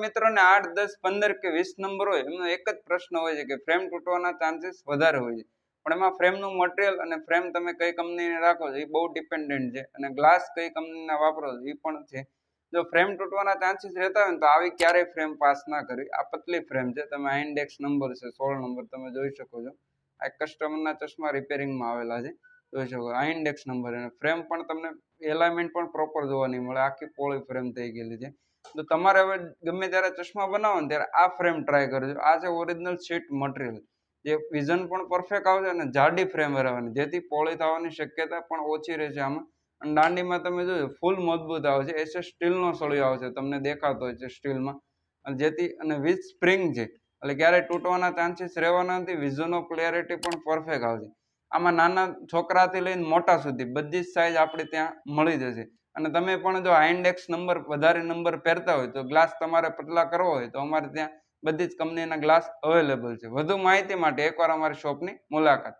મિત્રોને 8, 10, 15 કે 20 નંબર હોય એમનો એક જ પ્રશ્ન હોય છે કે ફ્રેમ તૂટવાના ચાન્સીસ વધારે હોય છે, પણ એમાં ફ્રેમનું મટીરિયલ અને ફ્રેમ તમે કઈ કંપનીની રાખો છો એ બહુ ડિપેન્ડન્ટ છે, અને ગ્લાસ કઈ કંપનીના વાપરો છો એ પણ છે. જો ફ્રેમ તૂટવાના ચાન્સીસ રહેતા હોય ને તો આવી ક્યારેય ફ્રેમ પાસ ના કરવી. આ પતલી ફ્રેમ છે, તમે આ ઇન્ડેક્સ નંબર છે 16 નંબર તમે જોઈ શકો છો. આ કસ્ટમરના ચશ્મા રિપેરિંગમાં આવેલા છે, જોઈ શકો. આ ઇન્ડેક્સ નંબર અને ફ્રેમ પણ તમને એલાઇનમેન્ટ પણ પ્રોપર જોવા નહીં મળે, આખી પોળી ફ્રેમ થઈ ગયેલી છે. તો તમારે હવે ગમે ત્યારે ચશ્મા બનાવો ને ત્યારે આ ફ્રેમ ટ્રાય કરજો. આ છે ઓરિજિનલ શીટ મટીરિયલ, જે વિઝન પણ પરફેક્ટ આવશે અને જાડી ફ્રેમ રહેવાની, જેથી પોળી થવાની શક્યતા પણ ઓછી રહેશે આમાં. અને દાંડીમાં તમે જોજો ફૂલ મજબૂત આવે છે, એસે સ્ટીલનો સળિયો આવશે, તમને દેખાતો હોય છે સ્ટીલમાં, અને જેથી અને વિથ સ્પ્રિંગ છે એટલે ક્યારેય તૂટવાના ચાન્સીસ રહેવાના નથી. વિઝન ઓફ ક્લિયરિટી પણ પરફેક્ટ આવશે. આમાં નાના છોકરાથી લઈને મોટા સુધી બધી જ સાઇઝ આપણે ત્યાં મળી જશે. અને તમે પણ જો ઇન્ડેક્સ નંબર વધારે નંબર પહેરતા હોય તો ગ્લાસ તમારે પતલા કરવો હોય તો અમારે ત્યાં બધી જ કંપનીના ગ્લાસ અવેલેબલ છે. વધુ માહિતી માટે એકવાર અમારી શોપની મુલાકાત